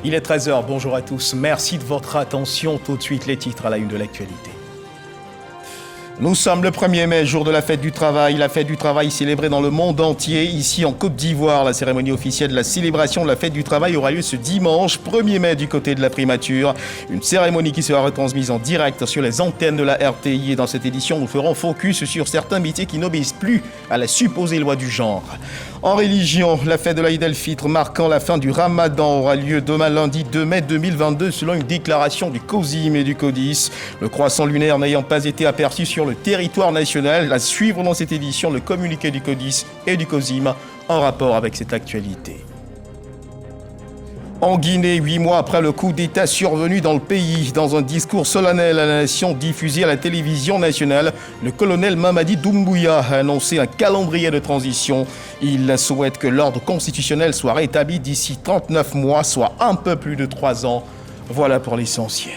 Il est 13h, bonjour à tous, merci de votre attention. Tout de suite les titres à la une de l'actualité. Nous sommes le 1er mai, jour de la fête du travail. La fête du travail célébrée dans le monde entier. Ici en Côte d'Ivoire, la cérémonie officielle de la célébration de la fête du travail aura lieu ce dimanche 1er mai du côté de la primature. Une cérémonie qui sera retransmise en direct sur les antennes de la RTI. Et dans cette édition, nous ferons focus sur certains métiers qui n'obéissent plus à la supposée loi du genre. En religion, la fête de l'Aïd el-Fitr marquant la fin du Ramadan aura lieu demain lundi 2 mai 2022 selon une déclaration du COSIM et du CODIS. Le croissant lunaire n'ayant pas été aperçu sur le territoire national, à suivre dans cette édition le communiqué du CODIS et du COSIM en rapport avec cette actualité. En Guinée, 8 mois après le coup d'État survenu dans le pays, dans un discours solennel à la nation diffusé à la télévision nationale, le colonel Mamadi Doumbouya a annoncé un calendrier de transition. Il souhaite que l'ordre constitutionnel soit rétabli d'ici 39 mois, soit un peu plus de 3 ans. Voilà pour l'essentiel.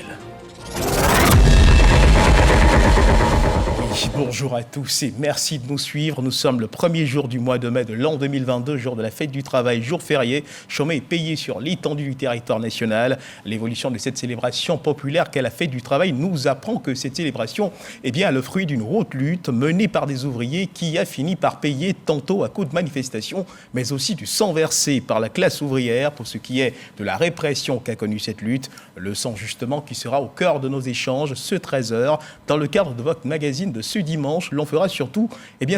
Bonjour à tous et merci de nous suivre. Nous sommes le premier jour du mois de mai de l'an 2022, jour de la fête du travail, jour férié, chômé et payé sur l'étendue du territoire national. L'évolution de cette célébration populaire qu'est la fête du travail nous apprend que cette célébration est bien le fruit d'une haute lutte menée par des ouvriers qui a fini par payer tantôt à coups de manifestations, mais aussi du sang versé par la classe ouvrière pour ce qui est de la répression qu'a connue cette lutte. Le sang justement qui sera au cœur de nos échanges ce 13h dans le cadre de votre magazine de ce dimanche. L'on fera surtout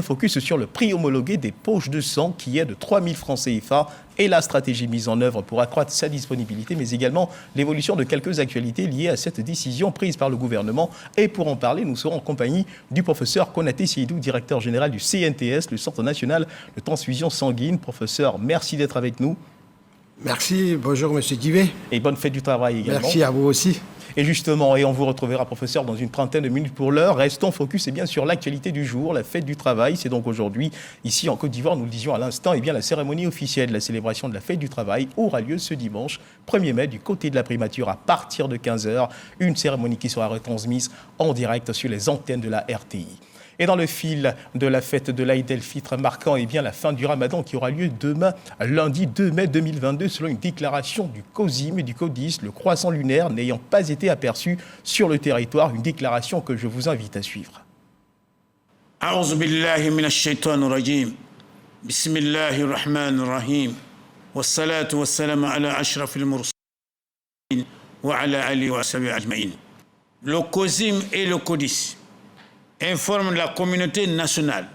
focus sur le prix homologué des poches de sang qui est de 3 000 francs CFA et la stratégie mise en œuvre pour accroître sa disponibilité, mais également l'évolution de quelques actualités liées à cette décision prise par le gouvernement. Et pour en parler, nous serons en compagnie du professeur Konaté Seydou, directeur général du CNTS, le Centre national de transfusion sanguine. Professeur, merci d'être avec nous. Merci, bonjour Monsieur Divet. Et bonne fête du travail également. Merci à vous aussi. Et justement, on vous retrouvera, professeur, dans une trentaine de minutes pour l'heure. Restons focus sur l'actualité du jour, la fête du travail. C'est donc aujourd'hui, ici en Côte d'Ivoire, nous le disions à l'instant, la cérémonie officielle de la célébration de la fête du travail aura lieu ce dimanche 1er mai du côté de la primature à partir de 15h. Une cérémonie qui sera retransmise en direct sur les antennes de la RTI. Et dans le fil de la fête de l'Aïd el-Fitr marquant la fin du Ramadan qui aura lieu demain, lundi 2 mai 2022, selon une déclaration du COSIM et du CODIS, le croissant lunaire n'ayant pas été aperçu sur le territoire, une déclaration que je vous invite à suivre. A'udhu billahi minash shaitanir rajim. Bismillahir rahmanir rahim. Wassalatu wassalamu ala ashrafil mursalin wa ala alihi wa sahbihi ajma'in. Le COSIM et le CODIS informe la communauté nationale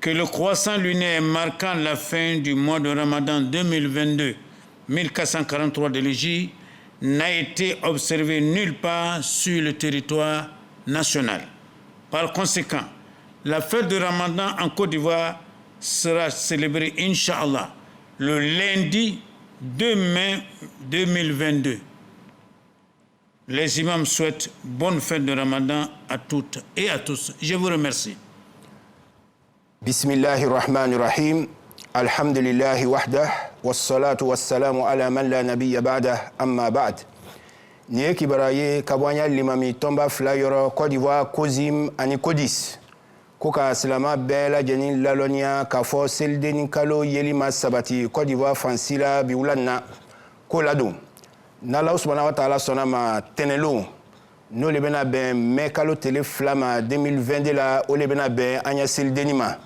que le croissant lunaire marquant la fin du mois de Ramadan 2022, 1443 de l'Hégire, n'a été observé nulle part sur le territoire national. Par conséquent, la fête de Ramadan en Côte d'Ivoire sera célébrée, Inch'Allah, le lundi 2 mai 2022. Les imams souhaitent bonne fête de Ramadan à toutes et à tous. Je vous remercie. Bismillahirrahmanirrahim. Alhamdulillahi wahdah. Wassalatu wassalamu ala man la nabiyya ba'dah. Amma ba'd. Niye kibaraye kabwanya limami tomba flayoro Côte d'Ivoire COSIM ani CODIS. Koka silama bela jeni lalonia kafo seldeni kalo yelima sabati Côte d'Ivoire fansila biulana kolado. N'Allah subhanahu wa ta'ala sonama tenelo no le bena ben mekalo tele flama 2022 la o le bena ben anya sel denima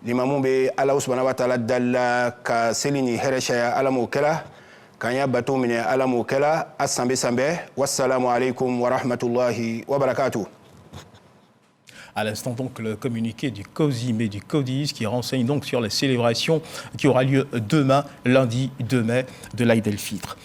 limamu be Allah subhanahu wa ta'ala dalla ka selini hereshaya alamu kala kanya bato mine alamu kala asambe sambe wassalamu alaikum wa rahmatullahi wa barakatuh. À l'instant donc le communiqué du COSIM et du CODIS qui renseigne donc sur la célébration qui aura lieu demain, lundi 2 mai de l'Aïd el-Fitr.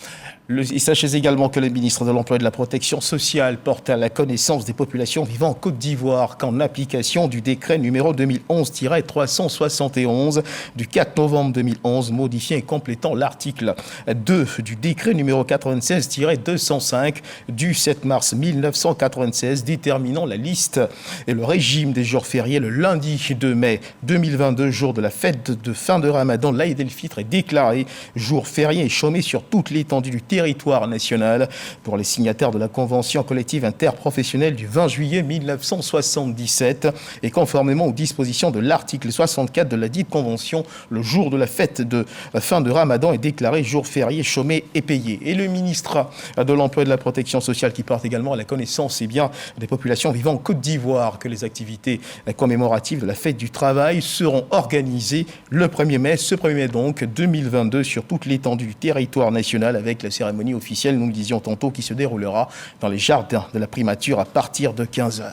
Et sachez également que le ministre de l'Emploi et de la Protection sociale porte à la connaissance des populations vivant en Côte d'Ivoire qu'en application du décret numéro 2011-371 du 4 novembre 2011, modifiant et complétant l'article 2 du décret numéro 96-205 du 7 mars 1996, déterminant la liste et le régime des jours fériés, le lundi 2 mai 2022, jour de la fête de fin de Ramadan, l'Aïd el-Fitr est déclaré jour férié et chômé sur toute l'étendue du territoire territoire national. Pour les signataires de la Convention collective interprofessionnelle du 20 juillet 1977 et conformément aux dispositions de l'article 64 de la dite Convention, le jour de la fête de fin de Ramadan est déclaré jour férié, chômé et payé. Et le ministre de l'Emploi et de la Protection sociale qui porte également à la connaissance des populations vivant en Côte d'Ivoire que les activités commémoratives de la fête du travail seront organisées le 1er mai, ce 1er mai donc 2022 sur toute l'étendue du territoire national avec la cérémonie officielle, nous le disions tantôt, qui se déroulera dans les jardins de la primature à partir de 15h.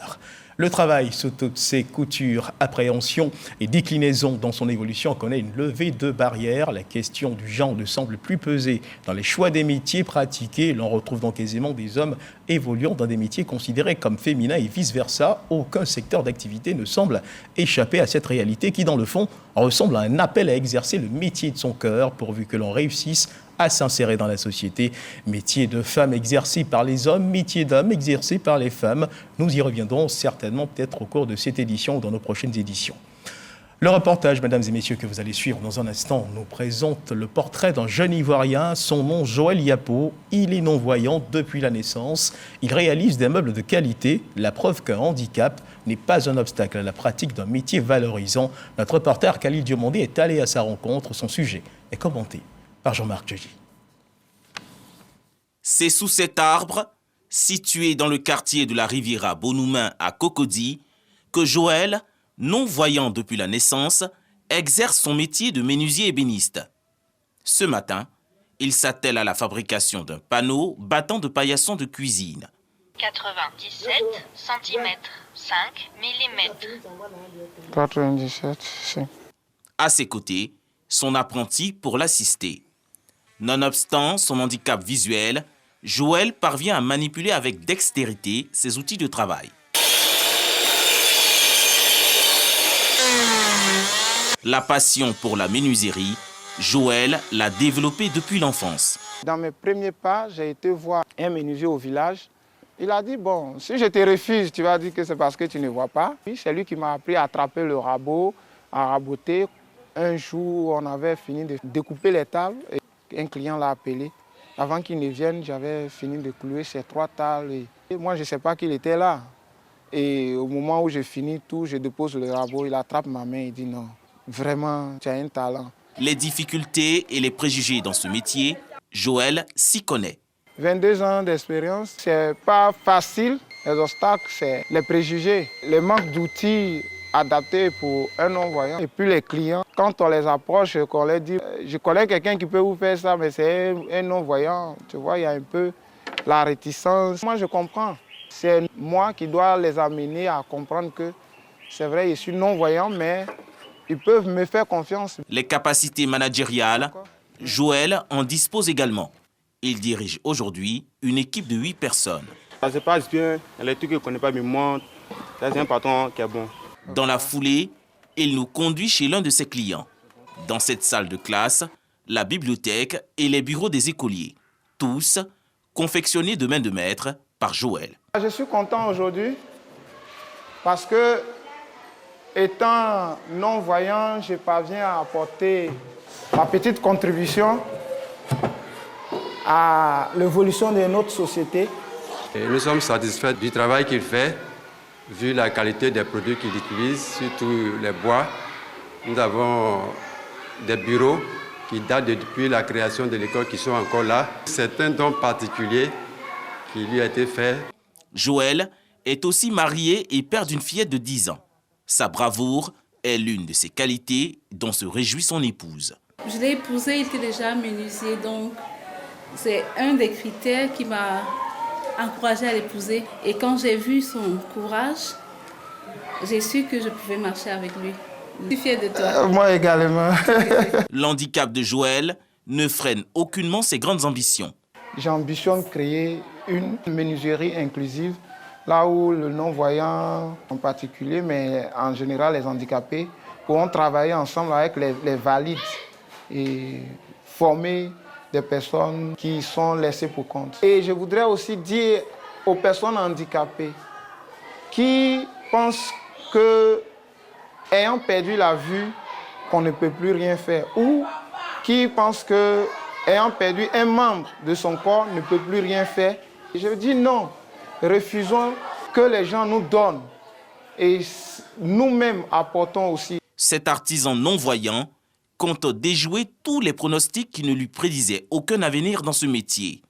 Le travail, sous toutes ses coutures, appréhensions et déclinaisons dans son évolution, connaît une levée de barrières. La question du genre ne semble plus peser dans les choix des métiers pratiqués. L'on retrouve donc aisément des hommes évoluant dans des métiers considérés comme féminins et vice-versa. Aucun secteur d'activité ne semble échapper à cette réalité qui, dans le fond, ressemble à un appel à exercer le métier de son cœur pourvu que l'on réussisse à s'insérer dans la société. Métier de femmes exercé par les hommes, métier d'hommes exercé par les femmes. Nous y reviendrons certainement peut-être au cours de cette édition ou dans nos prochaines éditions. Le reportage, mesdames et messieurs, que vous allez suivre dans un instant, nous présente le portrait d'un jeune Ivoirien. Son nom, Joël Yapo. Il est non-voyant depuis la naissance. Il réalise des meubles de qualité, la preuve qu'un handicap n'est pas un obstacle à la pratique d'un métier valorisant. Notre reporter Khalil Diomandé est allé à sa rencontre. Son sujet est commenté par Jean-Marc Djeji. C'est sous cet arbre, situé dans le quartier de la Riviera Bonoumin à Cocody, que Joël, non-voyant depuis la naissance, exerce son métier de menuisier ébéniste. Ce matin, il s'attelle à la fabrication d'un panneau battant de paillasson de cuisine. 97 cm, 5 mm. 97, 5. À ses côtés, son apprenti pour l'assister. Nonobstant son handicap visuel, Joël parvient à manipuler avec dextérité ses outils de travail. La passion pour la menuiserie, Joël l'a développée depuis l'enfance. Dans mes premiers pas, j'ai été voir un menuisier au village. Il a dit, bon, si je te refuse, tu vas dire que c'est parce que tu ne vois pas. C'est lui qui m'a appris à attraper le rabot, à raboter. Un jour, on avait fini de découper les tables et un client l'a appelé. Avant qu'il ne vienne, j'avais fini de clouer ces 3 tables. Et moi, je ne sais pas qu'il était là. Et au moment où j'ai fini tout, je dépose le rabot, il attrape ma main et dit non, vraiment, tu as un talent. Les difficultés et les préjugés dans ce métier, Joël s'y connaît. 22 ans d'expérience, c'est pas facile. Les obstacles, c'est les préjugés, le manque d'outils adaptés pour un non-voyant. Et puis les clients, quand on les approche, qu'on leur dit je connais quelqu'un qui peut vous faire ça, mais c'est un non-voyant. Tu vois, il y a un peu la réticence. Moi, je comprends. C'est moi qui dois les amener à comprendre que c'est vrai, je suis non-voyant, mais ils peuvent me faire confiance. Les capacités managériales, Joël en dispose également. Il dirige aujourd'hui une équipe de 8 personnes. Ça se passe bien, il y a des trucs que je ne connais pas, mais moi, c'est un patron qui est bon. Dans la foulée, il nous conduit chez l'un de ses clients. Dans cette salle de classe, la bibliothèque et les bureaux des écoliers. Tous confectionnés de main de maître par Joël. Je suis content aujourd'hui parce que, étant non-voyant, je parviens à apporter ma petite contribution à l'évolution de notre société. Et nous sommes satisfaits du travail qu'il fait, vu la qualité des produits qu'il utilise, surtout les bois. Nous avons des bureaux qui datent depuis la création de l'école qui sont encore là. C'est un don particulier qui lui a été fait. Joël est aussi marié et père d'une fillette de 10 ans. Sa bravoure est l'une de ses qualités dont se réjouit son épouse. Je l'ai épousé, il était déjà menuisier, donc c'est un des critères qui m'a encouragée à l'épouser. Et quand j'ai vu son courage, j'ai su que je pouvais marcher avec lui. Je suis fière de toi. Moi également. L'handicap de Joël ne freine aucunement ses grandes ambitions. J'ambitionne créer une menuiserie inclusive, là où le non-voyant en particulier, mais en général les handicapés, pourront travailler ensemble avec les valides et former des personnes qui sont laissées pour compte. Et je voudrais aussi dire aux personnes handicapées qui pensent que, ayant perdu la vue, qu'on ne peut plus rien faire, ou qui pensent que ayant perdu un membre de son corps, ne peut plus rien faire. Je dis non, refusons que les gens nous donnent et nous-mêmes apportons aussi. Cet artisan non-voyant compte déjouer tous les pronostics qui ne lui prédisaient aucun avenir dans ce métier.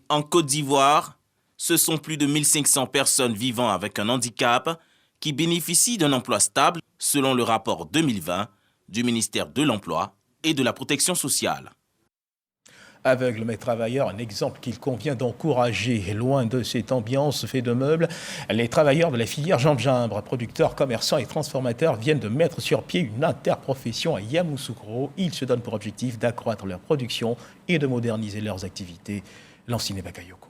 En Côte d'Ivoire, ce sont plus de 1500 personnes vivant avec un handicap qui bénéficient d'un emploi stable selon le rapport 2020 du ministère de l'Emploi et de la Protection sociale. Aveugles mais travailleurs, un exemple qu'il convient d'encourager. Loin de cette ambiance fait de meubles, les travailleurs de la filière gingembre, producteurs, commerçants et transformateurs viennent de mettre sur pied une interprofession à Yamoussoukro. Ils se donnent pour objectif d'accroître leur production et de moderniser leurs activités. Lanciné Bakayoko.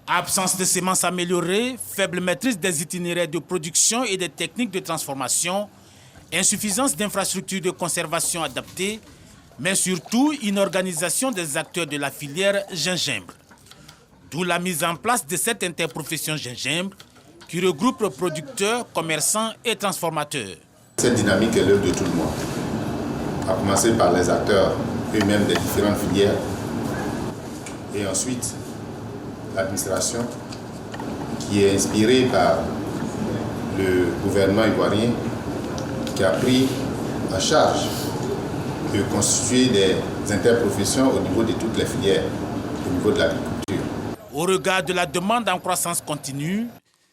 Absence de semences améliorées, faible maîtrise des itinéraires de production et des techniques de transformation, insuffisance d'infrastructures de conservation adaptées, mais surtout une organisation des acteurs de la filière gingembre. D'où la mise en place de cette interprofession gingembre qui regroupe producteurs, commerçants et transformateurs. Cette dynamique est l'œuvre de tout le monde, à commencer par les acteurs eux-mêmes des différentes filières et ensuite l'administration qui est inspirée par le gouvernement ivoirien qui a pris en charge de constituer des interprofessions au niveau de toutes les filières, au niveau de l'agriculture. Au regard de la demande en croissance continue,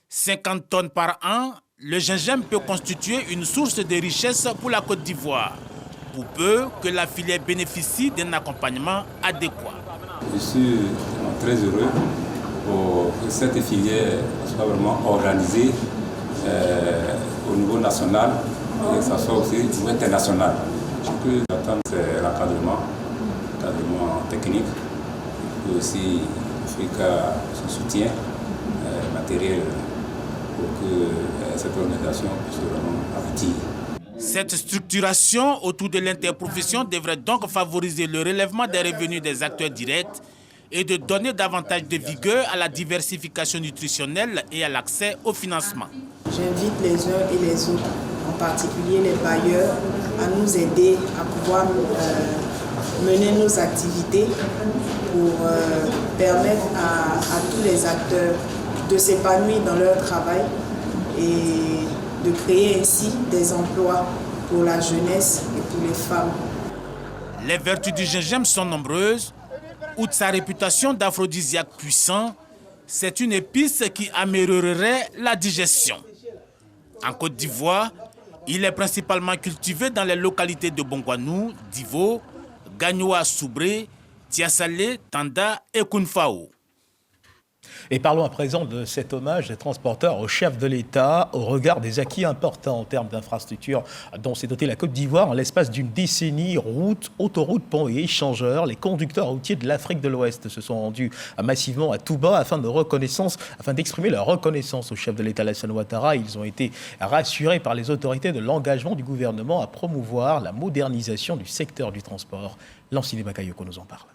50 tonnes par an, le gingembre peut constituer une source de richesse pour la Côte d'Ivoire, pour peu que la filière bénéficie d'un accompagnement adéquat. Je suis très heureux que cette filière soit vraiment organisée au niveau national et que ça soit aussi au niveau international. Ce que j'attends, c'est l'encadrement technique, et aussi son soutien matériel pour que cette organisation puisse vraiment aboutir. Cette structuration autour de l'interprofession devrait donc favoriser le relèvement des revenus des acteurs directs et de donner davantage de vigueur à la diversification nutritionnelle et à l'accès au financement. J'invite les uns et les autres, en particulier les bailleurs, à nous aider à pouvoir mener nos activités pour permettre à tous les acteurs de s'épanouir dans leur travail et de créer ainsi des emplois pour la jeunesse et pour les femmes. Les vertus du gingembre sont nombreuses. Outre sa réputation d'aphrodisiaque puissant, c'est une épice qui améliorerait la digestion. En Côte d'Ivoire, il est principalement cultivé dans les localités de Bongwanou, Divo, Gagnoa-Soubré, Tiasalé, Tanda et Kounfao. Et parlons à présent de cet hommage des transporteurs au chef de l'État au regard des acquis importants en termes d'infrastructures dont s'est dotée la Côte d'Ivoire en l'espace d'une décennie. Routes, autoroutes, ponts et échangeurs, les conducteurs routiers de l'Afrique de l'Ouest se sont rendus massivement à Touba afin d'exprimer leur reconnaissance au chef de l'État Alassane Ouattara. Ils ont été rassurés par les autorités de l'engagement du gouvernement à promouvoir la modernisation du secteur du transport. Lanciné Bakayoko nous en parle.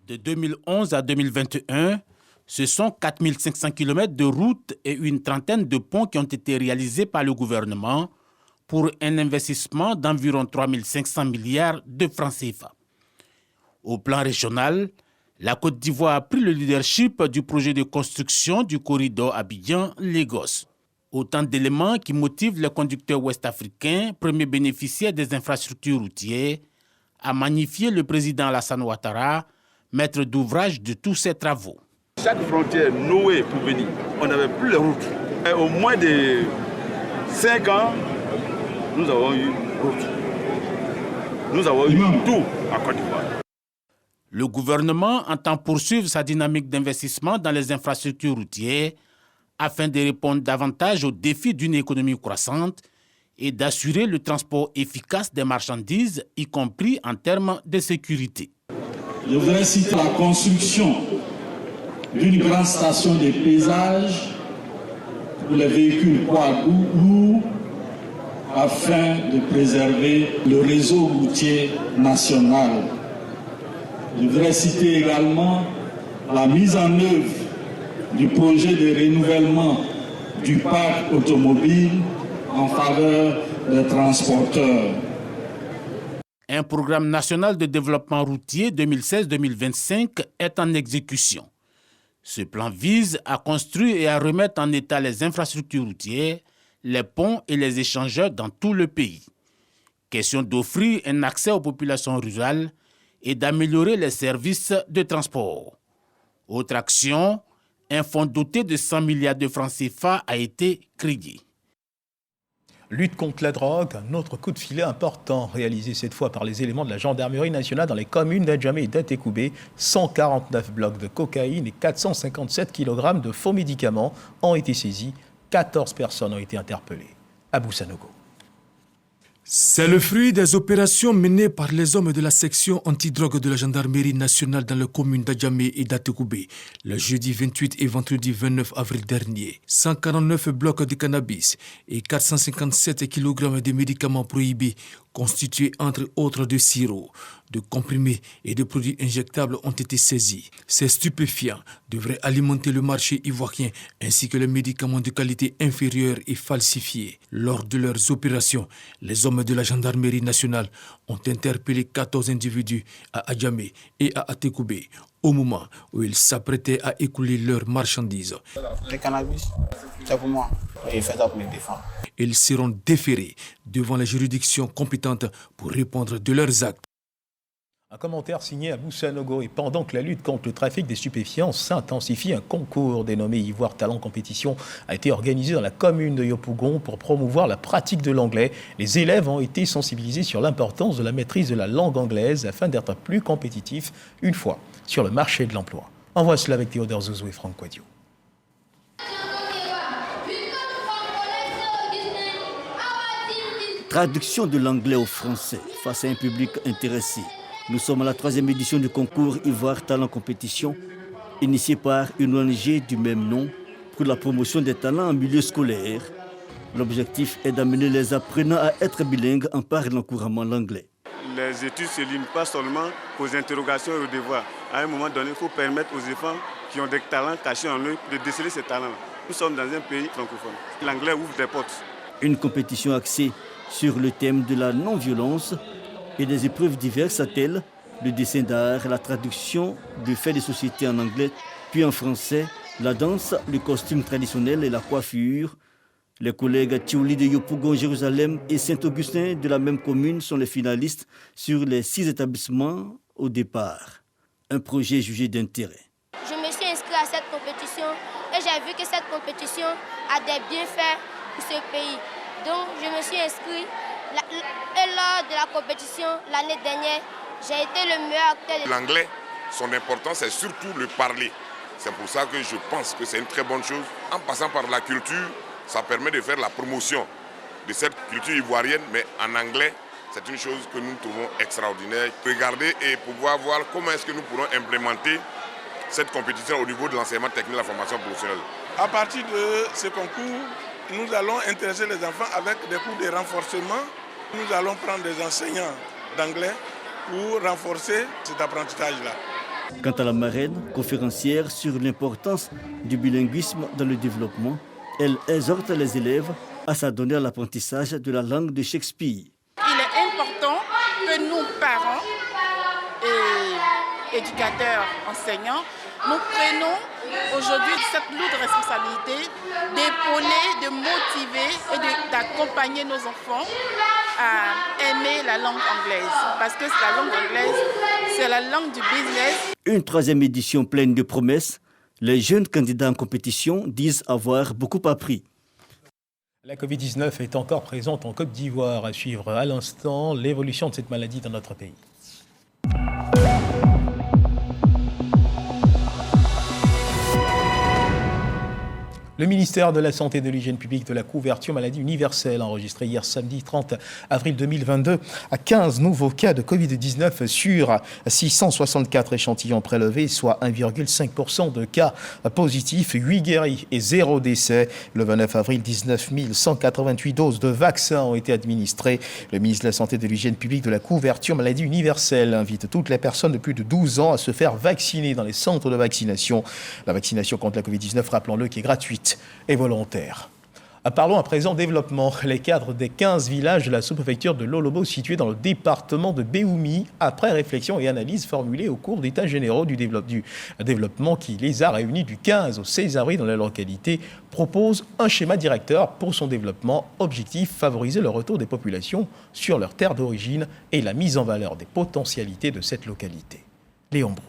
De 2011 à 2021, ce sont 4500 km de routes et une trentaine de ponts qui ont été réalisés par le gouvernement pour un investissement d'environ 3500 milliards de francs CFA. Au plan régional, la Côte d'Ivoire a pris le leadership du projet de construction du corridor Abidjan-Lagos. Autant d'éléments qui motivent les conducteurs ouest-africains, premiers bénéficiaires des infrastructures routières, à magnifier le président Alassane Ouattara, maître d'ouvrage de tous ces travaux. Chaque frontière nouée pour venir, on n'avait plus les routes. Et au moins de 5 ans, nous avons eu route. Nous avons eu tout à Côte d'Ivoire. Le gouvernement entend poursuivre sa dynamique d'investissement dans les infrastructures routières afin de répondre davantage aux défis d'une économie croissante et d'assurer le transport efficace des marchandises, y compris en termes de sécurité. Je voudrais citer la construction d'une grande station de paysage pour les véhicules poids lourds afin de préserver le réseau routier national. Je voudrais citer également la mise en œuvre du projet de renouvellement du parc automobile en faveur des transporteurs. Un programme national de développement routier 2016-2025 est en exécution. Ce plan vise à construire et à remettre en état les infrastructures routières, les ponts et les échangeurs dans tout le pays. Question d'offrir un accès aux populations rurales et d'améliorer les services de transport. Autre action, un fonds doté de 100 milliards de francs CFA a été créé. Lutte contre la drogue, un autre coup de filet important réalisé cette fois par les éléments de la gendarmerie nationale dans les communes d'Adjamé et d'Atekoubé. 149 blocs de cocaïne et 457 kg de faux médicaments ont été saisis. 14 personnes ont été interpellées. Abou Sanogo. C'est le fruit des opérations menées par les hommes de la section antidrogue de la gendarmerie nationale dans les communes d'Adjamé et d'Atekoubé le jeudi 28 et vendredi 29 avril dernier. 149 blocs de cannabis et 457 kg de médicaments prohibés constitués entre autres de sirop, de comprimés et de produits injectables ont été saisis. Ces stupéfiants devraient alimenter le marché ivoirien ainsi que les médicaments de qualité inférieure et falsifiés. Lors de leurs opérations, les hommes de la gendarmerie nationale ont interpellé 14 individus à Adjamé et à Atekoubé au moment où ils s'apprêtaient à écouler leurs marchandises. Le cannabis, c'est pour moi. Et fait ça pour me défendre. Ils seront déférés devant les juridictions compétentes pour répondre de leurs actes. Un commentaire signé Abou Sanogo. Et pendant que la lutte contre le trafic des stupéfiants s'intensifie, un concours dénommé Ivoire Talent Compétition a été organisé dans la commune de Yopougon pour promouvoir la pratique de l'anglais. Les élèves ont été sensibilisés sur l'importance de la maîtrise de la langue anglaise afin d'être plus compétitifs une fois sur le marché de l'emploi. On voit cela avec Théodore Zouzou et Franck Quadio. Traduction de l'anglais au français face à un public intéressé. Nous sommes à la 3e édition du concours Ivoire Talent Compétition, initié par une ONG du même nom pour la promotion des talents en milieu scolaire. L'objectif est d'amener les apprenants à être bilingues en parlant couramment l'anglais. Les études ne se limitent pas seulement aux interrogations et aux devoirs. À un moment donné, il faut permettre aux enfants qui ont des talents cachés en eux de déceler ces talents. Nous sommes dans un pays francophone. L'anglais ouvre des portes. Une compétition axée sur le thème de la non-violence et des épreuves diverses telles le dessin d'art, la traduction de faits de société en anglais, puis en français, la danse, le costume traditionnel et la coiffure. Les collègues Thiouli de Yopougon, Jérusalem et Saint-Augustin de la même commune sont les finalistes sur les 6 établissements au départ. Un projet jugé d'intérêt. Je me suis inscrit à cette compétition et j'ai vu que cette compétition a des bienfaits pour ce pays. Donc je me suis inscrit et lors de la compétition l'année dernière, j'ai été le meilleur acteur. L'anglais, son importance c'est surtout le parler. C'est pour ça que je pense que c'est une très bonne chose. En passant par la culture, ça permet de faire la promotion de cette culture ivoirienne, mais en anglais, c'est une chose que nous trouvons extraordinaire. Regarder et pouvoir voir comment est-ce que nous pourrons implémenter cette compétition au niveau de l'enseignement technique de la formation professionnelle. À partir de ce concours, nous allons intéresser les enfants avec des cours de renforcement. Nous allons prendre des enseignants d'anglais pour renforcer cet apprentissage-là. Quant à la marraine, conférencière sur l'importance du bilinguisme dans le développement, elle exhorte les élèves à s'adonner à l'apprentissage de la langue de Shakespeare. Il est important que nous, parents et éducateurs, enseignants, nous prenons aujourd'hui cette lourde responsabilité d'épauler, de motiver et d'accompagner nos enfants à aimer la langue anglaise. Parce que la langue anglaise, c'est la langue du business. Une 3e édition pleine de promesses. Les jeunes candidats en compétition disent avoir beaucoup appris. La Covid-19 est encore présente en Côte d'Ivoire. À suivre à l'instant l'évolution de cette maladie dans notre pays. Le ministère de la Santé et de l'Hygiène publique de la couverture maladie universelle a enregistré hier samedi 30 avril 2022 à 15 nouveaux cas de Covid-19 sur 664 échantillons prélevés, soit 1,5% de cas positifs, 8 guéris et 0 décès. Le 29 avril, 19 188 doses de vaccins ont été administrées. Le ministre de la Santé et de l'Hygiène publique de la couverture maladie universelle invite toutes les personnes de plus de 12 ans à se faire vacciner dans les centres de vaccination. La vaccination contre la Covid-19, rappelons-le, qui est gratuite et volontaire. Parlons à présent développement. Les cadres des 15 villages de la sous-préfecture de Lolobo situés dans le département de Béoumi, après réflexion et analyse formulée au cours d'états généraux du développement qui les a réunis du 15 au 16 avril dans la localité, proposent un schéma directeur pour son développement. Objectif, favoriser le retour des populations sur leur terre d'origine et la mise en valeur des potentialités de cette localité. Léon Brou.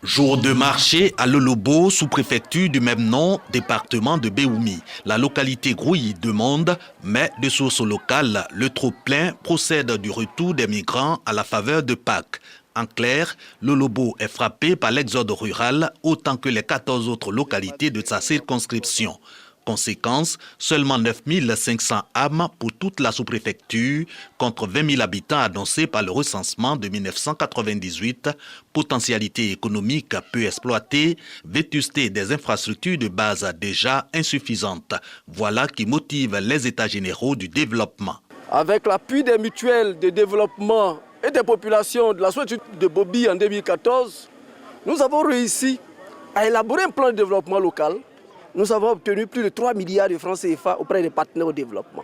Jour de marché à Lolobo, sous-préfecture du même nom, département de Béoumi. La localité grouille de monde, mais de sources locales, le trop-plein procède du retour des migrants à la faveur de Pâques. En clair, Lolobo est frappé par l'exode rural autant que les 14 autres localités de sa circonscription. Conséquence, seulement 9 500 âmes pour toute la sous-préfecture contre 20 000 habitants annoncés par le recensement de 1998. Potentialité économique peu exploitée, vétusté des infrastructures de base déjà insuffisantes. Voilà qui motive les états généraux du développement. Avec l'appui des mutuelles de développement et des populations de la sous-préfecture de Bobi en 2014, nous avons réussi à élaborer un plan de développement local. Nous avons obtenu plus de 3 milliards de francs CFA auprès des partenaires au développement.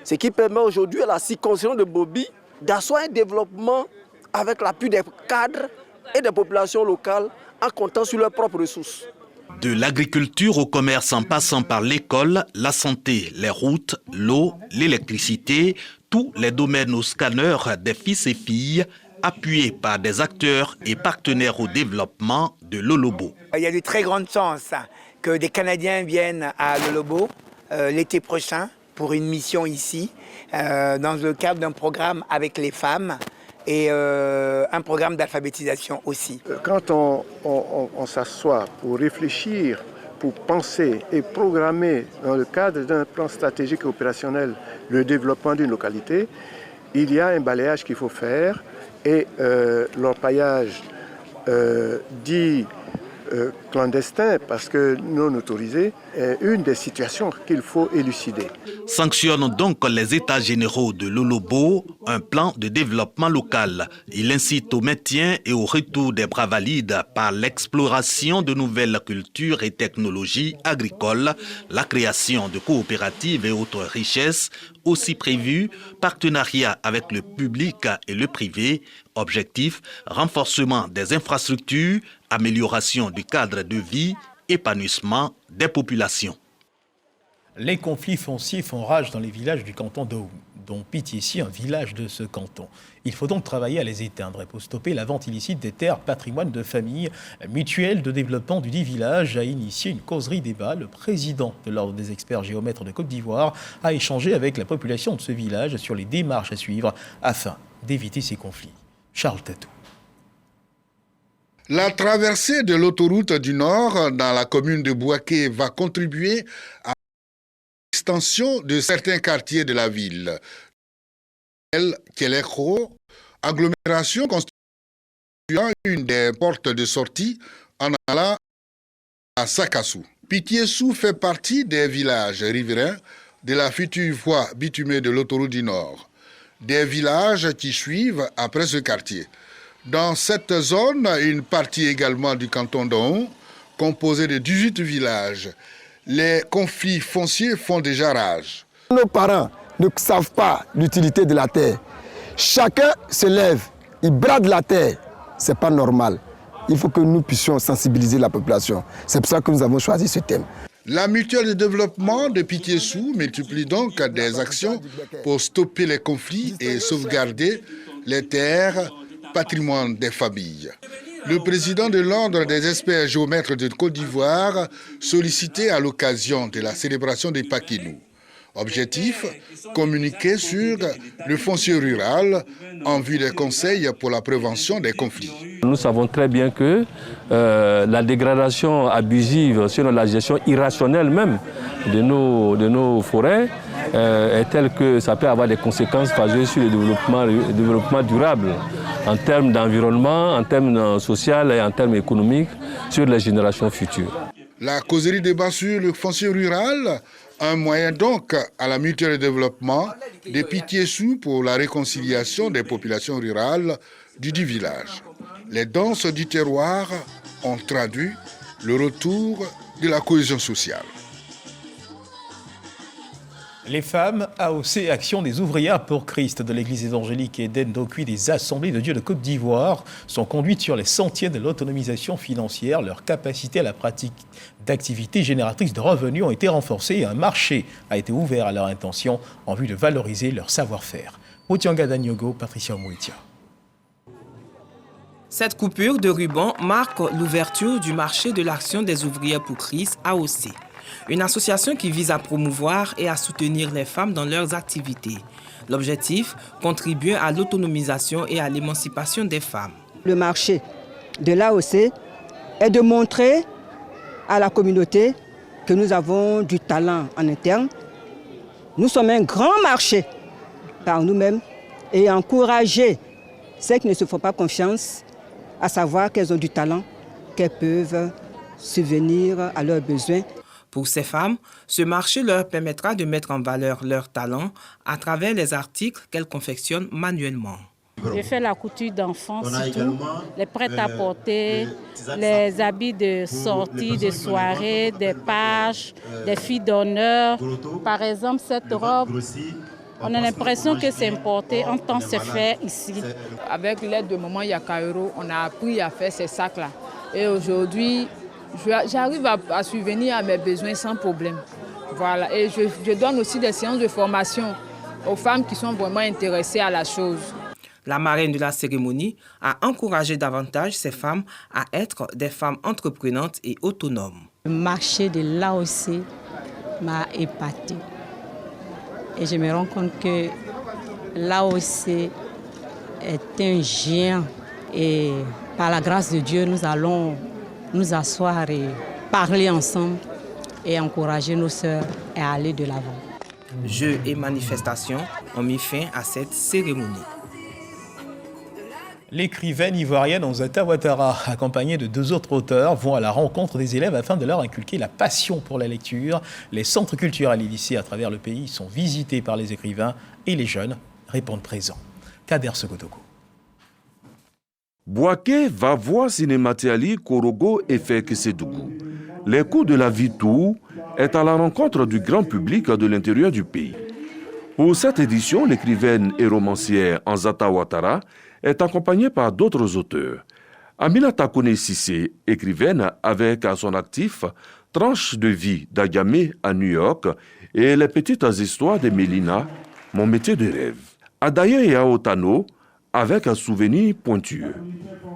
Ce qui permet aujourd'hui à la circonscription de Bobi d'asseoir un développement avec l'appui des cadres et des populations locales en comptant sur leurs propres ressources. De l'agriculture au commerce en passant par l'école, la santé, les routes, l'eau, l'électricité, tous les domaines au scanner des fils et filles, appuyés par des acteurs et partenaires au développement de Lolobo. Il y a de très grandes chances que des Canadiens viennent à Lolobo l'été prochain pour une mission ici, dans le cadre d'un programme avec les femmes et un programme d'alphabétisation aussi. Quand on s'assoit pour réfléchir, pour penser et programmer dans le cadre d'un plan stratégique et opérationnel le développement d'une localité, il y a un balayage qu'il faut faire et l'orpaillage dit clandestin, parce que non autorisé, est une des situations qu'il faut élucider. Sanctionne donc les états généraux de Lolobo un plan de développement local. Il incite au maintien et au retour des bras valides par l'exploration de nouvelles cultures et technologies agricoles, la création de coopératives et autres richesses, aussi prévues, partenariat avec le public et le privé. Objectif, renforcement des infrastructures, amélioration du cadre de vie, épanouissement des populations. Les conflits fonciers font rage dans les villages du canton d'Oum, dont Pitié-Ici, un village de ce canton. Il faut donc travailler à les éteindre et pour stopper la vente illicite des terres patrimoine de famille. La mutuelle de développement du dit village a initié une causerie débat. Le président de l'Ordre des experts géomètres de Côte d'Ivoire a échangé avec la population de ce village sur les démarches à suivre afin d'éviter ces conflits. Charles Tatou. La traversée de l'autoroute du Nord dans la commune de Bouaké va contribuer à l'extension de certains quartiers de la ville. Kelekro, agglomération constituant une des portes de sortie en allant à Sakassou. Pitié-Sou fait partie des villages riverains de la future voie bitumée de l'autoroute du Nord. Des villages qui suivent après ce quartier. Dans cette zone, une partie également du canton d'Oum, composée de 18 villages. Les conflits fonciers font déjà rage. Nos parents ne savent pas l'utilité de la terre. Chacun se lève, il brade la terre. Ce n'est pas normal. Il faut que nous puissions sensibiliser la population. C'est pour ça que nous avons choisi ce thème. La mutuelle de développement de Pitié-Sou multiplie donc des actions pour stopper les conflits et sauvegarder les terres, patrimoine des familles. Le président de l'Ordre des experts géomètres de Côte d'Ivoire sollicité à l'occasion de la célébration des Pakinou. Objectif, communiquer sur le foncier rural en vue des conseils pour la prévention des conflits. Nous savons très bien que la dégradation abusive, sinon la gestion irrationnelle même de nos forêts, est telle que ça peut avoir des conséquences fâcheuses sur le développement durable en termes d'environnement, en termes social et en termes économiques sur les générations futures. La causerie débat sur le foncier rural, un moyen donc à la mutuelle de développement de Pitié-Sou pour la réconciliation des populations rurales du dit village. Les danses du terroir ont traduit le retour de la cohésion sociale. Les femmes AOC Action des ouvrières pour Christ de l'église évangélique Eden d'Okui des Assemblées de Dieu de Côte d'Ivoire sont conduites sur les sentiers de l'autonomisation financière. Leur capacité à la pratique d'activités génératrices de revenus ont été renforcées et un marché a été ouvert à leur intention en vue de valoriser leur savoir-faire. Otianga Danyogo, Patricia Omouitia. Cette coupure de ruban marque l'ouverture du marché de l'Action des ouvrières pour Christ AOC. Une association qui vise à promouvoir et à soutenir les femmes dans leurs activités. L'objectif, contribuer à l'autonomisation et à l'émancipation des femmes. Le marché de l'AOC est de montrer à la communauté que nous avons du talent en interne. Nous sommes un grand marché par nous-mêmes et encourager celles qui ne se font pas confiance à savoir qu'elles ont du talent, qu'elles peuvent subvenir à leurs besoins. Pour ces femmes, ce marché leur permettra de mettre en valeur leur talent à travers les articles qu'elles confectionnent manuellement. Je fais la couture d'enfants, surtout les prêt-à-porter, les habits de sortie, de soirée, des pages, des filles d'honneur. Par exemple, cette robe, on a l'impression que c'est importé, en temps c'est fait ici. Avec l'aide de Maman Yakairo, on a appris à faire ces sacs-là. Et aujourd'hui, j'arrive à subvenir à mes besoins sans problème. Voilà. Et je donne aussi des séances de formation aux femmes qui sont vraiment intéressées à la chose. La marraine de la cérémonie a encouragé davantage ces femmes à être des femmes entreprenantes et autonomes. Le marché de l'AOC m'a épatée. Et je me rends compte que l'AOC est un géant. Et par la grâce de Dieu, nous allons nous asseoir et parler ensemble et encourager nos sœurs à aller de l'avant. Jeux et manifestations ont mis fin à cette cérémonie. L'écrivaine ivoirienne Onzata Ouattara, accompagnée de 2 autres auteurs, vont à la rencontre des élèves afin de leur inculquer la passion pour la lecture. Les centres culturels et lycées à travers le pays sont visités par les écrivains et les jeunes répondent présents. Kader Segotoko. Bouaké, Vavoie, Cinématiali, Korogo et Feksedougou. Les coups de la vie tout est à la rencontre du grand public de l'intérieur du pays. Pour cette édition, l'écrivaine et romancière Onzata Ouattara est accompagnée par d'autres auteurs. Aminata Kone Sissé, écrivaine avec à son actif Tranche de vie d'Agamé à New York et Les petites histoires de Mélina, Mon métier de rêve. Adaye et Aotano, avec un souvenir pointueux.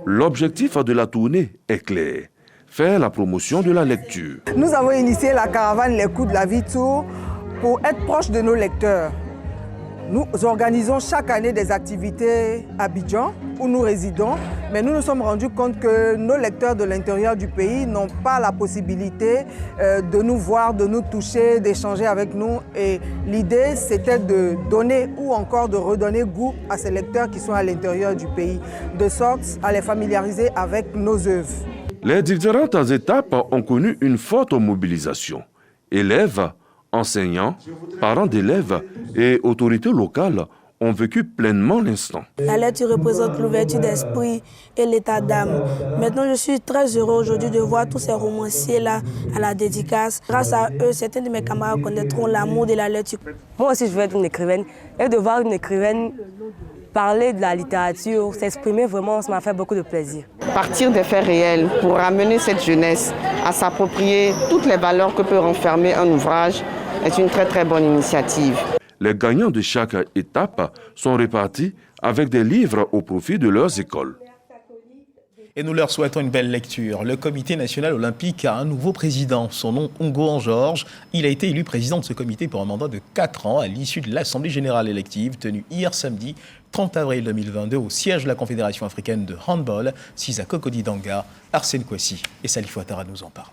L'objectif de la tournée est clair, faire la promotion de la lecture. Nous avons initié la caravane Les coups de la vie tour pour être proche de nos lecteurs. Nous organisons chaque année des activités à Abidjan où nous résidons, mais nous nous sommes rendus compte que nos lecteurs de l'intérieur du pays n'ont pas la possibilité de nous voir, de nous toucher, d'échanger avec nous. Et l'idée, c'était de donner ou encore de redonner goût à ces lecteurs qui sont à l'intérieur du pays, de sorte à les familiariser avec nos œuvres. Les différentes étapes ont connu une forte mobilisation. Élèves, enseignants, parents d'élèves et autorités locales ont vécu pleinement l'instant. La lecture représente l'ouverture d'esprit et l'état d'âme. Maintenant, je suis très heureux aujourd'hui de voir tous ces romanciers-là à la dédicace. Grâce à eux, certains de mes camarades connaîtront l'amour de la lecture. Moi aussi, je veux être une écrivaine. Et de voir une écrivaine parler de la littérature, s'exprimer vraiment, ça m'a fait beaucoup de plaisir. Partir des faits réels pour ramener cette jeunesse à s'approprier toutes les valeurs que peut renfermer un ouvrage est une très très bonne initiative. Les gagnants de chaque étape sont répartis avec des livres au profit de leurs écoles. Et nous leur souhaitons une belle lecture. Le Comité national olympique a un nouveau président. Son nom, Ongoan Georges. Il a été élu président de ce comité pour un mandat de 4 ans à l'issue de l'Assemblée générale élective tenue hier samedi 30 avril 2022 au siège de la Confédération africaine de handball, Sisa Kokodi Danga. Arsène Kouassi et Salif Ouattara nous en parlent.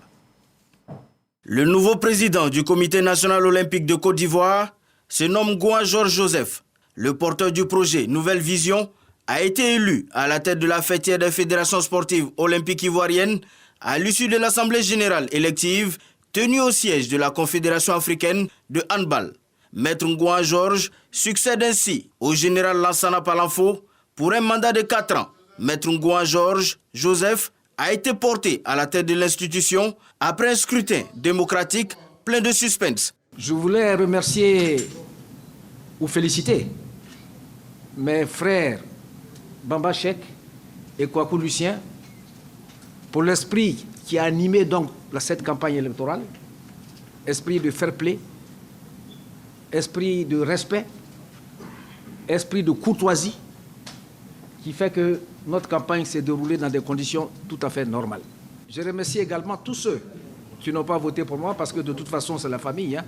Le nouveau président du Comité national olympique de Côte d'Ivoire se nomme Ongoan Georges Joseph. Le porteur du projet Nouvelle Vision a été élu à la tête de la fêtière des fédérations sportives olympiques ivoiriennes à l'issue de l'Assemblée générale élective tenue au siège de la Confédération africaine de handball. Maître Ongoan Georges succède ainsi au général Lansana Palanfo pour un mandat de 4 ans. Maître Ongoan Georges Joseph a été porté à la tête de l'institution après un scrutin démocratique plein de suspense. Je voulais remercier ou féliciter mes frères Bamba Chek et Kwaku Lucien pour l'esprit qui a animé donc cette campagne électorale, esprit de fair play, esprit de respect, esprit de courtoisie, qui fait que notre campagne s'est déroulée dans des conditions tout à fait normales. Je remercie également tous ceux qui n'ont pas voté pour moi, parce que de toute façon, c'est la famille.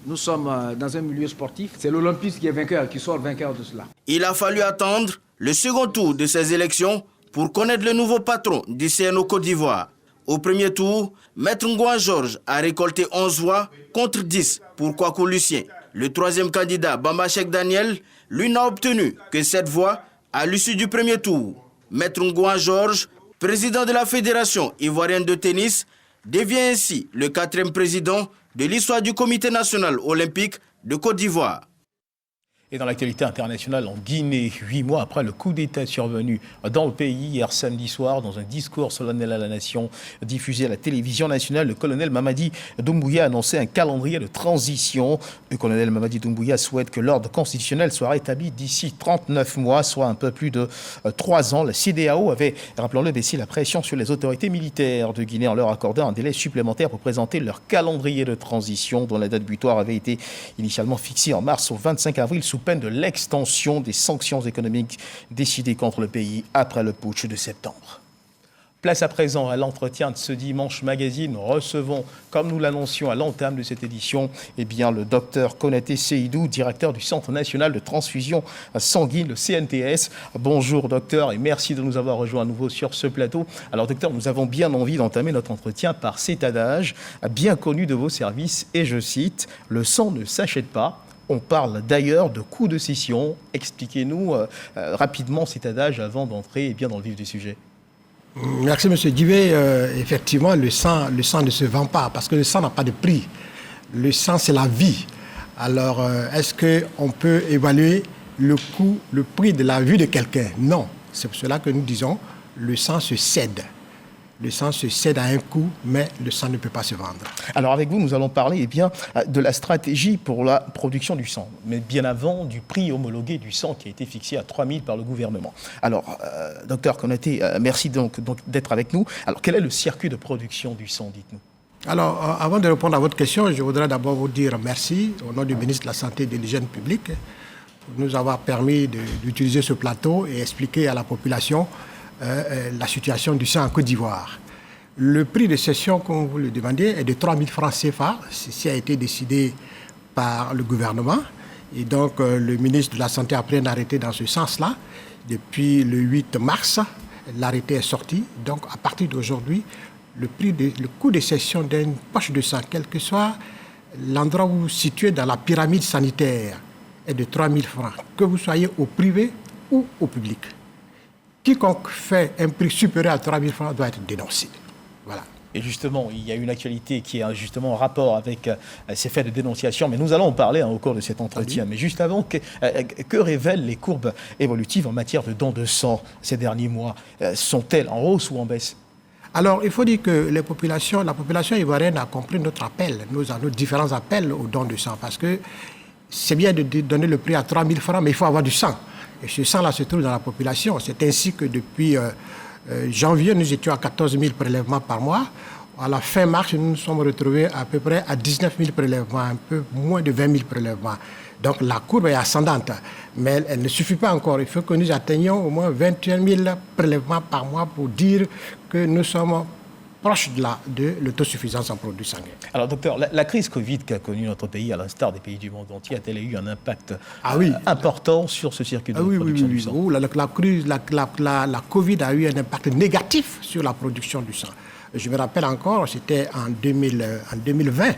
Nous sommes dans un milieu sportif. C'est l'Olympisme qui est vainqueur, qui sort vainqueur de cela. Il a fallu attendre le second tour de ces élections pour connaître le nouveau patron du CNO Côte d'Ivoire. Au premier tour, Maître Ngouan Georges a récolté 11 voix contre 10 pour Kwaku Lucien. Le troisième candidat, Bamba Chek Daniel, lui n'a obtenu que 7 voix à l'issue du premier tour. Maître Ngouan Georges, président de la Fédération ivoirienne de tennis, devient ainsi le 4e président de l'histoire du Comité national olympique de Côte d'Ivoire. Et dans l'actualité internationale, en Guinée, 8 mois après le coup d'État survenu dans le pays hier samedi soir, dans un discours solennel à la nation diffusé à la télévision nationale, le colonel Mamadi Doumbouya a annoncé un calendrier de transition. Le colonel Mamadi Doumbouya souhaite que l'ordre constitutionnel soit rétabli d'ici 39 mois, soit un peu plus de 3 ans. La CEDEAO avait, rappelons-le, baissé la pression sur les autorités militaires de Guinée en leur accordant un délai supplémentaire pour présenter leur calendrier de transition, dont la date butoir avait été initialement fixée en mars au 25 avril sous peine de l'extension des sanctions économiques décidées contre le pays après le putsch de septembre. Place à présent à l'entretien de ce dimanche magazine. Nous recevons, comme nous l'annoncions à l'entame de cette édition, le docteur Konaté Seydou, directeur du Centre national de transfusion sanguine, le CNTS. Bonjour docteur et merci de nous avoir rejoints à nouveau sur ce plateau. Alors docteur, nous avons bien envie d'entamer notre entretien par cet adage bien connu de vos services et je cite « Le sang ne s'achète pas ». On parle d'ailleurs de coup de scission. Expliquez-nous rapidement cet adage avant d'entrer dans le vif du sujet. Merci M. Guivet. Effectivement, le sang ne se vend pas parce que le sang n'a pas de prix. Le sang, c'est la vie. Alors, est-ce qu'on peut évaluer le coût, le prix de la vie de quelqu'un? Non. C'est pour cela que nous disons le sang se cède. Le sang se cède à un coût, mais le sang ne peut pas se vendre. Alors avec vous, nous allons parler de la stratégie pour la production du sang, mais bien avant du prix homologué du sang qui a été fixé à 3 000 par le gouvernement. Alors, docteur Konaté, merci donc d'être avec nous. Alors, quel est le circuit de production du sang, dites-nous? Alors, avant de répondre à votre question, je voudrais d'abord vous dire merci au nom du ministre de la Santé et de l'Hygiène publique pour nous avoir permis d'utiliser ce plateau et expliquer à la population la situation du sang en Côte d'Ivoire. Le prix de cession, comme vous le demandiez, est de 3 000 francs CFA. Ceci a été décidé par le gouvernement. Et donc, le ministre de la Santé a pris un arrêté dans ce sens-là. Depuis le 8 mars, l'arrêté est sorti. Donc, à partir d'aujourd'hui, le coût de cession d'une poche de sang, quel que soit l'endroit où vous situez dans la pyramide sanitaire, est de 3 000 francs, que vous soyez au privé ou au public. Quiconque fait un prix supérieur à 3 000 francs doit être dénoncé. Voilà. Et justement, il y a une actualité qui est justement en rapport avec ces faits de dénonciation, mais nous allons en parler au cours de cet entretien. Mais juste avant, que révèlent les courbes évolutives en matière de dons de sang ces derniers mois? Sont-elles en hausse ou en baisse? Alors, il faut dire que la population ivoirienne a compris notre appel, nos différents appels aux dons de sang, parce que c'est bien de donner le prix à 3 000 francs, mais il faut avoir du sang. Et ce sang-là se trouve dans la population. C'est ainsi que depuis janvier, nous étions à 14 000 prélèvements par mois. À la fin mars, nous nous sommes retrouvés à peu près à 19 000 prélèvements, un peu moins de 20 000 prélèvements. Donc la courbe est ascendante, mais elle ne suffit pas encore. Il faut que nous atteignions au moins 21 000 prélèvements par mois pour dire que nous sommes proche de l'autosuffisance en produits sanguins. Alors docteur, la crise Covid qu'a connue notre pays, à l'instar des pays du monde entier, a-t-elle eu un impact important sur ce circuit de production du sang? La Covid a eu un impact négatif sur la production du sang. Je me rappelle encore, c'était en 2020.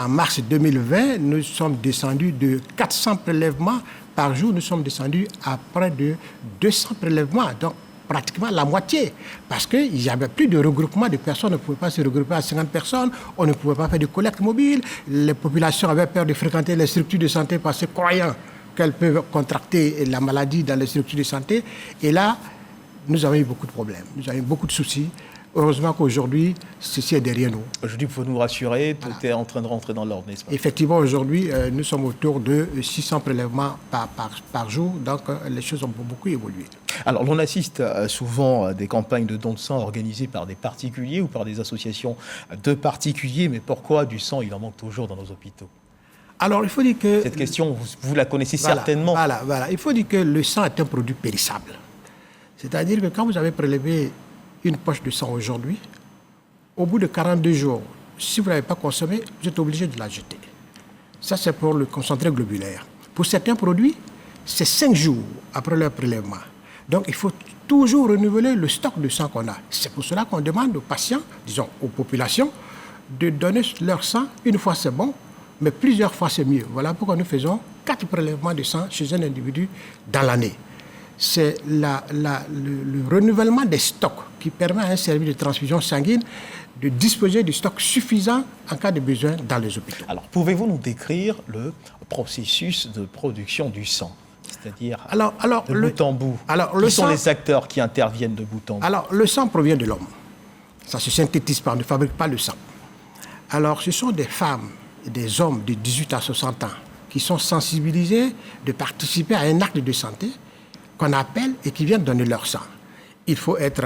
En mars 2020, nous sommes descendus de 400 prélèvements par jour, nous sommes descendus à près de 200 prélèvements. Donc, pratiquement la moitié, parce qu'il n'y avait plus de regroupement de personnes, on ne pouvait pas se regrouper à 50 personnes, on ne pouvait pas faire de collecte mobile, les populations avaient peur de fréquenter les structures de santé parce que croyant qu'elles peuvent contracter la maladie dans les structures de santé. Et là, nous avons eu beaucoup de problèmes, nous avons eu beaucoup de soucis. Heureusement qu'aujourd'hui, ceci est derrière nous. Aujourd'hui, pour nous rassurer, tout est en train de rentrer dans l'ordre, n'est-ce pas? Effectivement, aujourd'hui, nous sommes autour de 600 prélèvements par jour, donc les choses ont beaucoup évolué. Alors, l'on assiste souvent à des campagnes de dons de sang organisées par des particuliers ou par des associations de particuliers, mais pourquoi du sang, il en manque toujours dans nos hôpitaux? Alors, il faut dire que... Cette question, vous la connaissez certainement. Voilà. Il faut dire que le sang est un produit périssable. C'est-à-dire que quand vous avez prélevé une poche de sang aujourd'hui, au bout de 42 jours, si vous ne l'avez pas consommé, vous êtes obligé de la jeter. Ça, c'est pour le concentré globulaire. Pour certains produits, c'est 5 jours après leur prélèvement. Donc, il faut toujours renouveler le stock de sang qu'on a. C'est pour cela qu'on demande aux patients, disons aux populations, de donner leur sang. Une fois, c'est bon, mais plusieurs fois, c'est mieux. Voilà pourquoi nous faisons 4 prélèvements de sang chez un individu dans l'année. C'est le renouvellement des stocks qui permet à un service de transfusion sanguine de disposer du stock suffisant en cas de besoin dans les hôpitaux. Alors, pouvez-vous nous décrire le processus de production du sang? C'est-à-dire de bout en bout. Qui sont les acteurs qui interviennent de bout en bout? Alors, le sang provient de l'homme. Ça se synthétise pas, on ne fabrique pas le sang. Alors, ce sont des femmes et des hommes de 18 à 60 ans qui sont sensibilisés de participer à un acte de santé qu'on appelle et qui viennent donner leur sang. Il faut être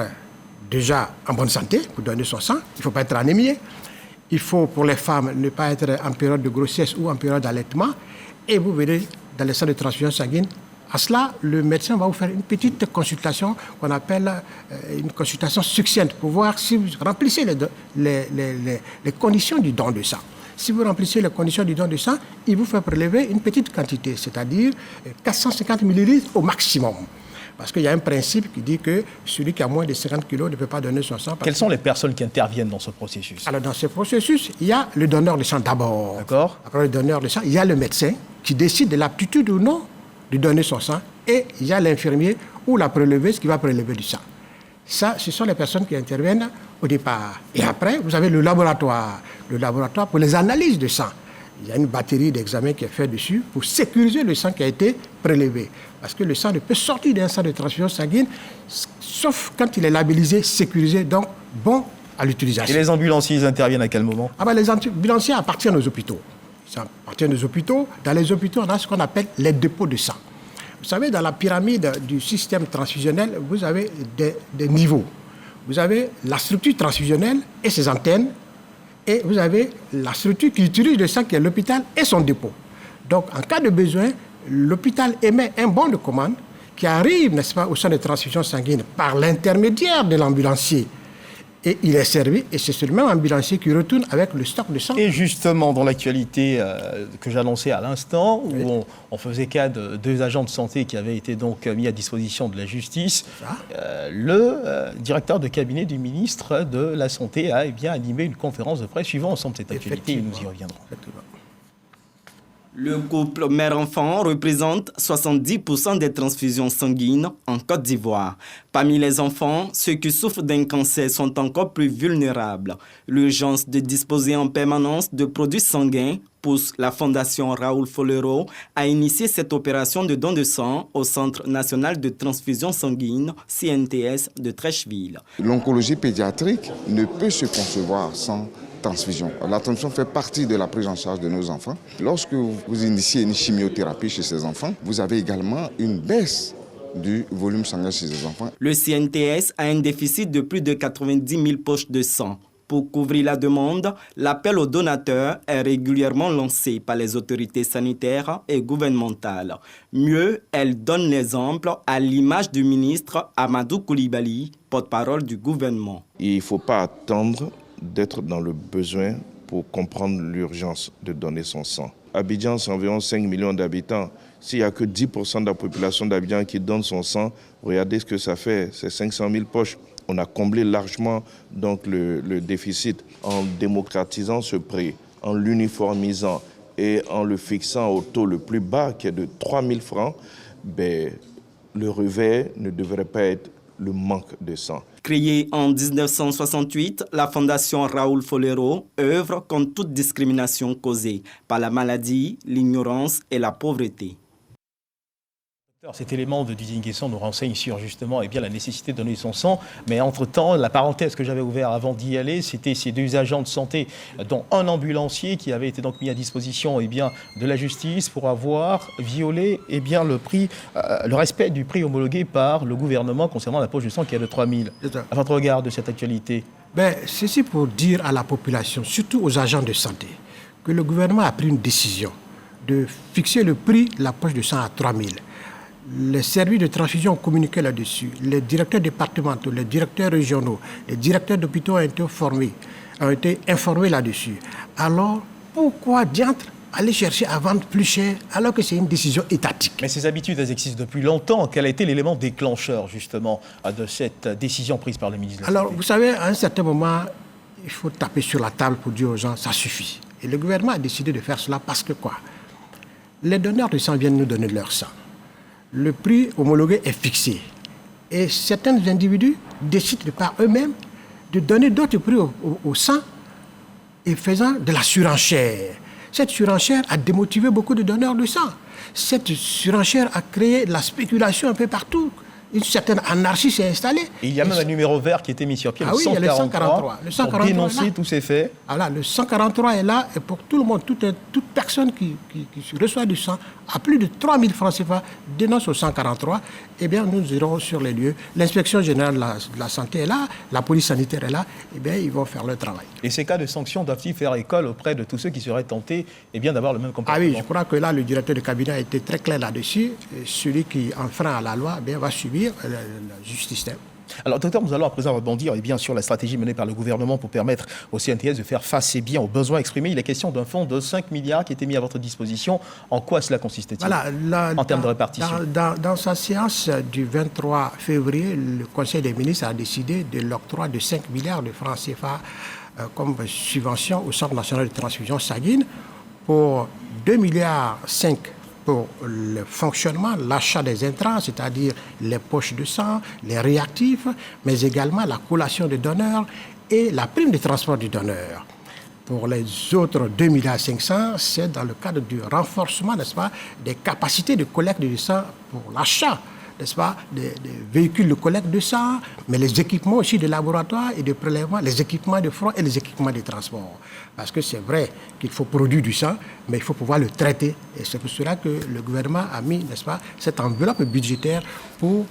déjà en bonne santé pour donner son sang. Il ne faut pas être anémié. Il faut, pour les femmes, ne pas être en période de grossesse ou en période d'allaitement. Et vous verrez dans les centres de transfusion sanguine, à cela, le médecin va vous faire une petite consultation qu'on appelle une consultation succincte pour voir si vous remplissez les conditions du don de sang. Si vous remplissez les conditions du don de sang, il vous fait prélever une petite quantité, c'est-à-dire 450 ml au maximum. Parce qu'il y a un principe qui dit que celui qui a moins de 50 kg ne peut pas donner son sang. Quelles sont les personnes qui interviennent dans ce processus? Alors, dans ce processus, il y a le donneur de sang d'abord. D'accord. Après le donneur de sang, il y a le médecin qui décide de l'aptitude ou non de donner son sang. Et il y a l'infirmier ou la préleveuse qui va prélever du sang. Ça, ce sont les personnes qui interviennent au départ. Et après, vous avez le laboratoire pour les analyses de sang. Il y a une batterie d'examens qui est faite dessus pour sécuriser le sang qui a été prélevé. Parce que le sang ne peut sortir d'un centre de transfusion sanguine, sauf quand il est labellisé, sécurisé, donc bon à l'utilisation. Et les ambulanciers, ils interviennent à quel moment? Les ambulanciers appartiennent aux hôpitaux. Ça appartient aux hôpitaux. Dans les hôpitaux, on a ce qu'on appelle les dépôts de sang. Vous savez, dans la pyramide du système transfusionnel, vous avez des niveaux. Vous avez la structure transfusionnelle et ses antennes, et vous avez la structure qui utilise le sang qui est l'hôpital et son dépôt. Donc, en cas de besoin, l'hôpital émet un bon de commande qui arrive, n'est-ce pas, au centre de transfusion sanguine par l'intermédiaire de l'ambulancier. Et il est servi, et c'est le même ambulancier qui retourne avec le stock de sang. Et justement, dans l'actualité que j'annonçais à l'instant, où on faisait cas de 2 agents de santé qui avaient été donc mis à disposition de la justice, le directeur de cabinet du ministre de la Santé a animé une conférence de presse suivant ensemble cette actualité, et nous y reviendrons. Le couple mère-enfant représente 70% des transfusions sanguines en Côte d'Ivoire. Parmi les enfants, ceux qui souffrent d'un cancer sont encore plus vulnérables. L'urgence de disposer en permanence de produits sanguins pousse la Fondation Raoul Folero à initier cette opération de don de sang au Centre national de transfusion sanguine, CNTS, de Trècheville. L'oncologie pédiatrique ne peut se concevoir sans transfusion. La transfusion fait partie de la prise en charge de nos enfants. Lorsque vous initiez une chimiothérapie chez ces enfants, vous avez également une baisse du volume sanguin chez ces enfants. Le CNTS a un déficit de plus de 90 000 poches de sang. Pour couvrir la demande, l'appel aux donateurs est régulièrement lancé par les autorités sanitaires et gouvernementales. Mieux, elle donne l'exemple à l'image du ministre Amadou Koulibaly, porte-parole du gouvernement. Il ne faut pas attendre d'être dans le besoin pour comprendre l'urgence de donner son sang. Abidjan, c'est environ 5 millions d'habitants. S'il n'y a que 10% de la population d'Abidjan qui donne son sang, regardez ce que ça fait, c'est 500 000 poches. On a comblé largement donc, le déficit en démocratisant ce prix, en l'uniformisant et en le fixant au taux le plus bas qui est de 3 000 francs. Le revers ne devrait pas être le manque de sang. Créée en 1968, la Fondation Raoul Folero œuvre contre toute discrimination causée par la maladie, l'ignorance et la pauvreté. Cet élément de Didier Nguessan nous renseigne sur justement la nécessité de donner son sang. Mais entre-temps, la parenthèse que j'avais ouverte avant d'y aller, c'était ces 2 agents de santé, dont un ambulancier qui avait été donc mis à disposition de la justice pour avoir violé le respect du prix homologué par le gouvernement concernant la poche de sang qui est de 3 000. À votre regard de cette actualité? Ceci pour dire à la population, surtout aux agents de santé, que le gouvernement a pris une décision de fixer le prix de la poche de sang à 3 000. Les services de transfusion ont communiqué là-dessus. Les directeurs départementaux, les directeurs régionaux, les directeurs d'hôpitaux ont été informés là-dessus. Alors, pourquoi diantre aller chercher à vendre plus cher alors que c'est une décision étatique? Mais ces habitudes, elles existent depuis longtemps. Quel a été l'élément déclencheur, justement, de cette décision prise par le ministre de la Santé? Alors, vous savez, à un certain moment, il faut taper sur la table pour dire aux gens, ça suffit. Et le gouvernement a décidé de faire cela parce que quoi? Les donneurs de sang viennent nous donner leur sang. Le prix homologué est fixé. Et certains individus décident par eux-mêmes de donner d'autres prix au sang et faisant de la surenchère. Cette surenchère a démotivé beaucoup de donneurs de sang. Cette surenchère a créé de la spéculation un peu partout. Une certaine anarchie s'est installée. Et il y a même un numéro vert qui a été mis sur pied, le 143. Le 143 pour dénoncer tous ces faits. Voilà, le 143 est là et pour tout le monde, toute personne qui reçoit du sang à plus de 3 000 francs CFA dénonce au 143. Eh bien, nous irons sur les lieux. L'inspection générale de la santé est là, la police sanitaire est là. Eh bien, ils vont faire leur travail. Et ces cas de sanctions doivent-ils faire école auprès de tous ceux qui seraient tentés d'avoir le même comportement? Ah oui, je crois que là, le directeur de cabinet a été très clair là-dessus. Celui qui enfreint à la loi va subir la justice. Alors, docteur, nous allons à présent rebondir sur la stratégie menée par le gouvernement pour permettre au CNTS de faire face aux besoins exprimés. Il est question d'un fonds de 5 milliards qui a été mis à votre disposition. En quoi cela consiste-t-il en termes de répartition? Dans sa séance du 23 février, le Conseil des ministres a décidé de l'octroi de 5 milliards de francs CFA comme subvention au Centre national de transfusion sanguine pour 2,5 milliards pour le fonctionnement, l'achat des intrants, c'est-à-dire les poches de sang, les réactifs, mais également la collation des donneurs et la prime de transport du donneur. Pour les autres 2,5 milliards, c'est dans le cadre du renforcement, n'est-ce pas, des capacités de collecte de sang pour l'achat, n'est-ce pas, des véhicules de collecte de sang, mais les équipements aussi de laboratoire et de prélèvement, les équipements de front et les équipements de transport. Parce que c'est vrai qu'il faut produire du sang, mais il faut pouvoir le traiter. Et c'est pour cela que le gouvernement a mis, n'est-ce pas, cette enveloppe budgétaire pour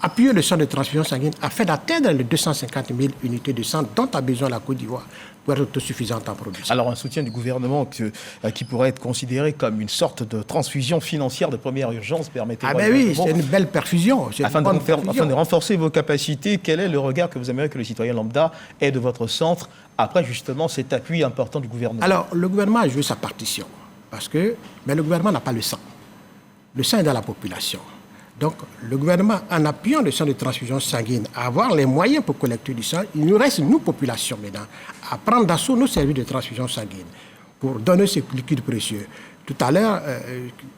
appuyer le centre de transfusion sanguine afin d'atteindre les 250 000 unités de sang dont a besoin la Côte d'Ivoire pour être autosuffisante en production. Alors un soutien du gouvernement qui pourrait être considéré comme une sorte de transfusion financière de première urgence, permettez-moi. Ah ben oui, c'est une belle perfusion. Afin de renforcer vos capacités, quel est le regard que vous aimeriez que le citoyen lambda ait de votre centre après justement cet appui important du gouvernement? Alors le gouvernement a joué sa partition, mais le gouvernement n'a pas le sang. Le sang est dans la population. Donc, le gouvernement, en appuyant le centre de transfusion sanguine, à avoir les moyens pour collecter du sang, il nous reste, nous, population, maintenant, à prendre d'assaut nos services de transfusion sanguine pour donner ces liquides précieux. Tout à l'heure,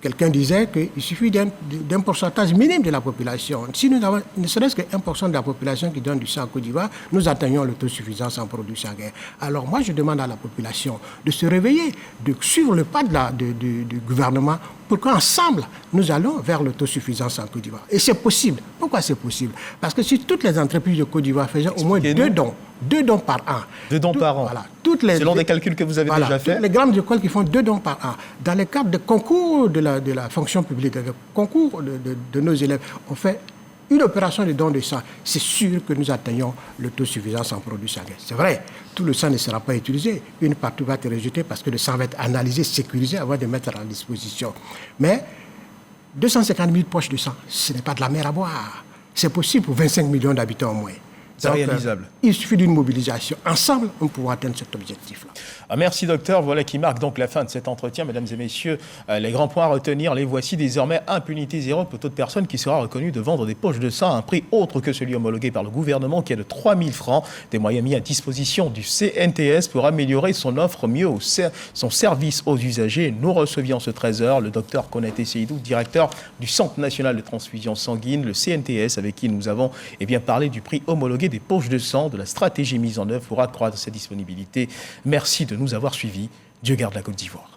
quelqu'un disait qu'il suffit d'un pourcentage minime de la population. Si nous avons ne serait-ce que 1% de la population qui donne du sang en Côte d'Ivoire, nous atteignons l'autosuffisance en produits sanguins. Alors moi, je demande à la population de se réveiller, de suivre le pas du gouvernement pour qu'ensemble, nous allons vers l'autosuffisance en Côte d'Ivoire. Et c'est possible. Pourquoi c'est possible? Parce que si toutes les entreprises de Côte d'Ivoire faisaient au moins 2 dons par an. 2 dons par an. Voilà. Selon des calculs que vous avez déjà faits. Les grandes écoles qui font 2 dons par an. Dans le cadre de concours de la fonction publique, de concours de nos élèves, on fait une opération de don de sang. C'est sûr que nous atteignons l'autosuffisance en produits sanguins. C'est vrai, tout le sang ne sera pas utilisé. Une partie va être rejetée parce que le sang va être analysé, sécurisé avant de mettre à disposition. Mais 250 000 poches de sang, ce n'est pas de la mer à boire. C'est possible pour 25 millions d'habitants au moins. C'est réalisable. Il suffit d'une mobilisation. Ensemble, nous pouvons atteindre cet objectif-là. Merci docteur. Voilà qui marque donc la fin de cet entretien. Mesdames et messieurs, les grands points à retenir, les voici désormais. Impunité zéro pour toute personne qui sera reconnue de vendre des poches de sang à un prix autre que celui homologué par le gouvernement qui est de 3 000 francs. Des moyens mis à disposition du CNTS pour améliorer son offre mieux, son service aux usagers. Nous recevions ce 13h le docteur Konaté Seydou, directeur du Centre national de transfusion sanguine, le CNTS, avec qui nous avons parlé du prix homologué des poches de sang, de la stratégie mise en œuvre pour accroître sa disponibilité. Merci de nous avoir suivis. Dieu garde la Côte d'Ivoire.